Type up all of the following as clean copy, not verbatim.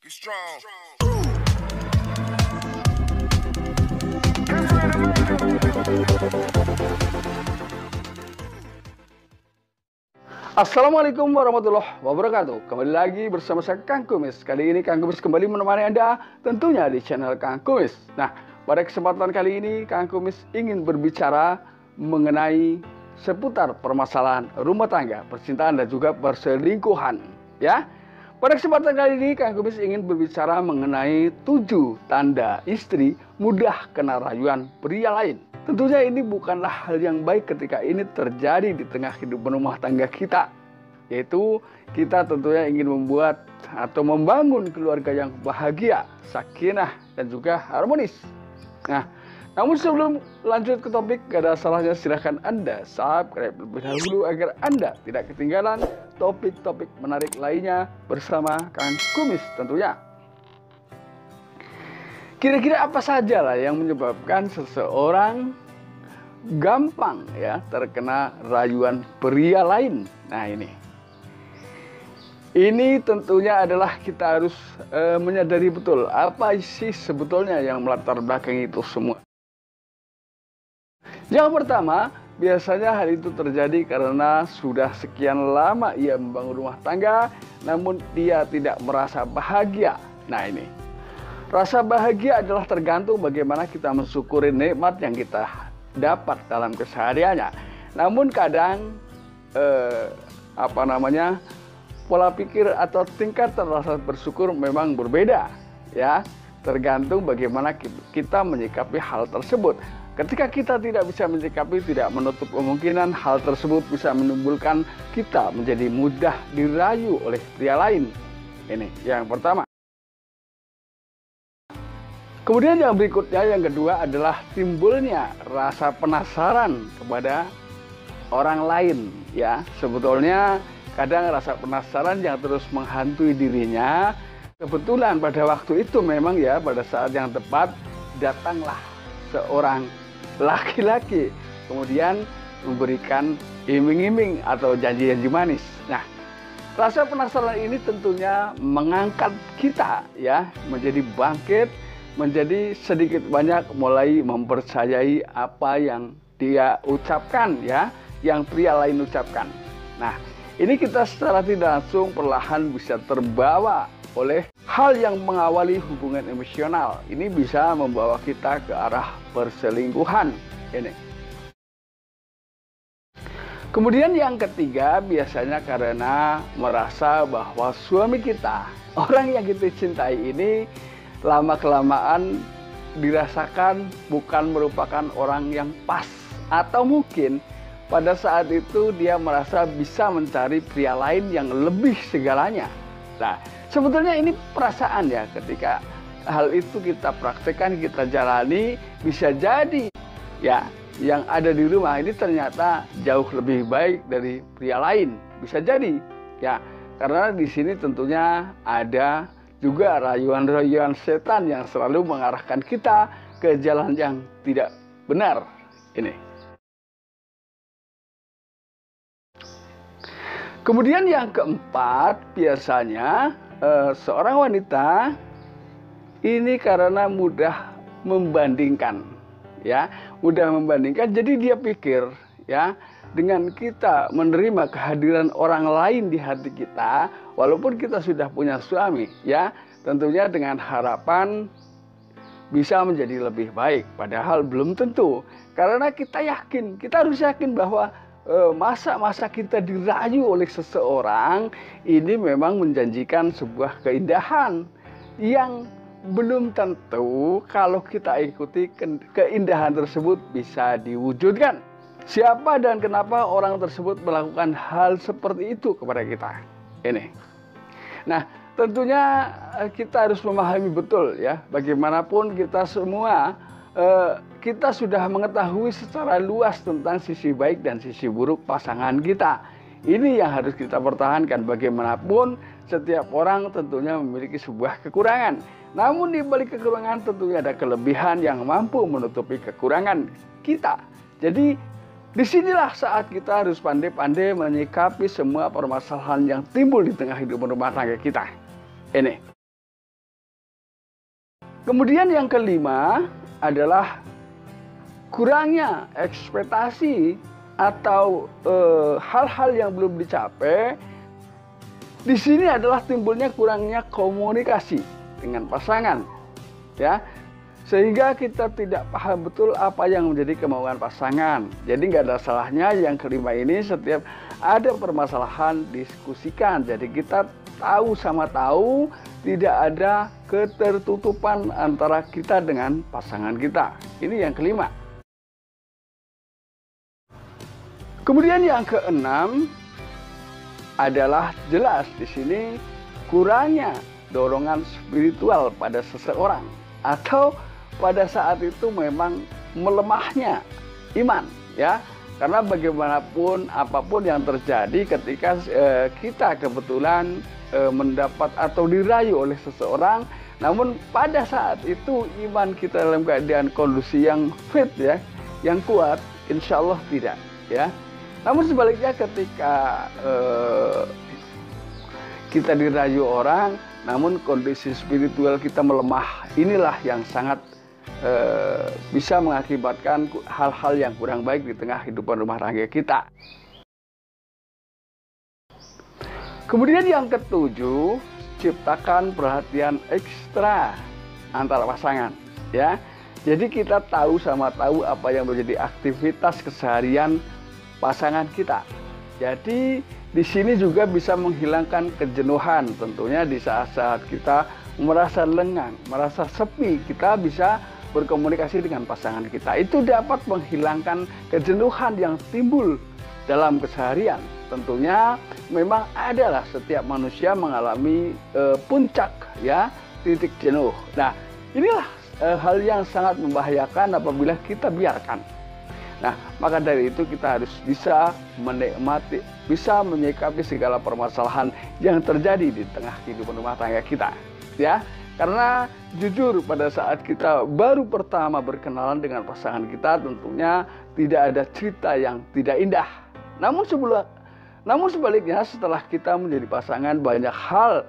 Be strong. Assalamualaikum warahmatullahi wabarakatuh. Kembali lagi bersama saya Kang Kumis. Kali ini Kang Kumis kembali menemani Anda tentunya di channel Kang Kumis. Nah, pada kesempatan kali ini Kang Kumis ingin berbicara mengenai seputar permasalahan rumah tangga, percintaan dan juga perselingkuhan, ya. Pada kesempatan kali ini Kang Kumis ingin berbicara mengenai 7 tanda istri mudah kena rayuan pria lain. Tentunya ini bukanlah hal yang baik ketika ini terjadi di tengah kehidupan rumah tangga kita. Yaitu kita tentunya ingin membuat atau membangun keluarga yang bahagia, sakinah dan juga harmonis. Nah, namun sebelum lanjut ke topik, gak ada salahnya silahkan Anda subscribe terlebih dahulu agar Anda tidak ketinggalan topik-topik menarik lainnya bersama Kang Kumis tentunya. Kira-kira apa saja lah yang menyebabkan seseorang gampang ya terkena rayuan pria lain? Nah ini tentunya adalah kita harus menyadari betul apa sih sebetulnya yang melatar belakangi itu semua. Yang pertama, biasanya hal itu terjadi karena sudah sekian lama ia membangun rumah tangga, namun dia tidak merasa bahagia. Nah rasa bahagia adalah tergantung bagaimana kita mensyukuri nikmat yang kita dapat dalam kesehariannya. Namun kadang pola pikir atau tingkatan rasa bersyukur memang berbeda, ya. Tergantung bagaimana kita menyikapi hal tersebut. Ketika kita tidak bisa menyikapi, tidak menutup kemungkinan hal tersebut bisa menimbulkan kita menjadi mudah dirayu oleh pria lain. Ini yang pertama. Kemudian yang berikutnya, yang kedua adalah timbulnya rasa penasaran kepada orang lain, ya. Sebetulnya kadang rasa penasaran yang terus menghantui dirinya. Kebetulan pada waktu itu memang ya, pada saat yang tepat datanglah seorang laki-laki kemudian memberikan iming-iming atau janji-janji manis. Nah, rasa penasaran ini tentunya mengangkat kita ya menjadi bangkit, menjadi sedikit banyak mulai mempercayai apa yang dia ucapkan ya, yang pria lain ucapkan. Nah, ini kita secara tidak langsung perlahan bisa terbawa oleh hal yang mengawali hubungan emosional. Ini bisa membawa kita ke arah perselingkuhan ini. Kemudian yang ketiga, biasanya karena merasa bahwa suami kita, orang yang kita cintai ini lama-kelamaan dirasakan bukan merupakan orang yang pas, atau mungkin pada saat itu dia merasa bisa mencari pria lain yang lebih segalanya. Nah, sebetulnya ini perasaan ya, ketika hal itu kita praktekkan, kita jalani, bisa jadi ya yang ada di rumah ini ternyata jauh lebih baik dari pria lain. Bisa jadi ya, karena di sini tentunya ada juga rayuan-rayuan setan yang selalu mengarahkan kita ke jalan yang tidak benar ini. Kemudian yang keempat, biasanya seorang wanita ini karena mudah membandingkan, ya, mudah membandingkan. Jadi dia pikir, ya, dengan kita menerima kehadiran orang lain di hati kita, walaupun kita sudah punya suami, ya, tentunya dengan harapan bisa menjadi lebih baik. Padahal belum tentu, karena kita yakin, kita harus yakin bahwa masa-masa kita dirayu oleh seseorang ini memang menjanjikan sebuah keindahan yang belum tentu kalau kita ikuti keindahan tersebut bisa diwujudkan. Siapa dan kenapa orang tersebut melakukan hal seperti itu kepada kita? Ini. Nah, tentunya kita harus memahami betul ya, bagaimanapun kita semua kita sudah mengetahui secara luas tentang sisi baik dan sisi buruk pasangan kita. Ini yang harus kita pertahankan. Bagaimanapun setiap orang tentunya memiliki sebuah kekurangan. Namun di balik kekurangan tentunya ada kelebihan yang mampu menutupi kekurangan kita. Jadi disinilah saat kita harus pandai-pandai menyikapi semua permasalahan yang timbul di tengah hidup rumah tangga kita. Ini. Kemudian yang kelima adalah kurangnya ekspektasi atau hal-hal yang belum dicapai. Di sini adalah timbulnya kurangnya komunikasi dengan pasangan, ya, sehingga kita tidak paham betul apa yang menjadi kemauan pasangan. Jadi nggak ada salahnya yang kelima ini setiap ada permasalahan diskusikan. Jadi kita tahu sama tahu, tidak ada ketertutupan antara kita dengan pasangan kita. Ini yang kelima. Kemudian yang keenam adalah jelas di sini kurangnya dorongan spiritual pada seseorang, atau pada saat itu memang melemahnya iman, ya. Karena bagaimanapun apapun yang terjadi ketika kita kebetulan mendapat atau dirayu oleh seseorang, namun pada saat itu iman kita dalam keadaan kondisi yang fit, ya, yang kuat, insya Allah tidak, ya. Namun sebaliknya ketika kita dirayu orang, namun kondisi spiritual kita melemah, inilah yang sangat bisa mengakibatkan hal-hal yang kurang baik di tengah kehidupan rumah tangga kita. Kemudian yang ketujuh, ciptakan perhatian ekstra antara pasangan, ya. Jadi kita tahu sama tahu apa yang menjadi aktivitas keseharian pasangan kita. Jadi di sini juga bisa menghilangkan kejenuhan. Tentunya di saat-saat kita merasa lengang, merasa sepi, kita bisa berkomunikasi dengan pasangan kita. Itu dapat menghilangkan kejenuhan yang timbul dalam keseharian. Tentunya memang adalah setiap manusia mengalami puncak, ya, titik jenuh. Nah, inilah hal yang sangat membahayakan apabila kita biarkan. Nah, maka dari itu kita harus bisa menikmati, bisa menyikapi segala permasalahan yang terjadi di tengah kehidupan rumah tangga kita, ya. Karena jujur pada saat kita baru pertama berkenalan dengan pasangan kita, tentunya tidak ada cerita yang tidak indah. Namun sebaliknya setelah kita menjadi pasangan, banyak hal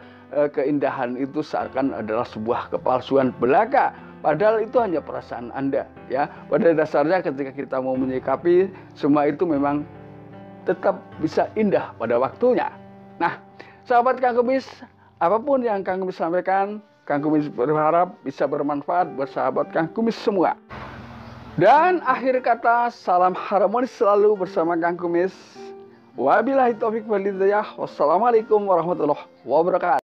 keindahan itu seakan adalah sebuah kepalsuan belaka. Padahal itu hanya perasaan Anda, ya. Pada dasarnya ketika kita mau menyikapi, semua itu memang tetap bisa indah pada waktunya. Nah, sahabat Kang Kumis, apapun yang Kang Kumis sampaikan, Kang Kumis berharap bisa bermanfaat buat sahabat Kang Kumis semua. Dan akhir kata, salam harmonis selalu bersama Kang Kumis. Wabillahi taufiq wal hidayah. Wassalamualaikum warahmatullahi wabarakatuh.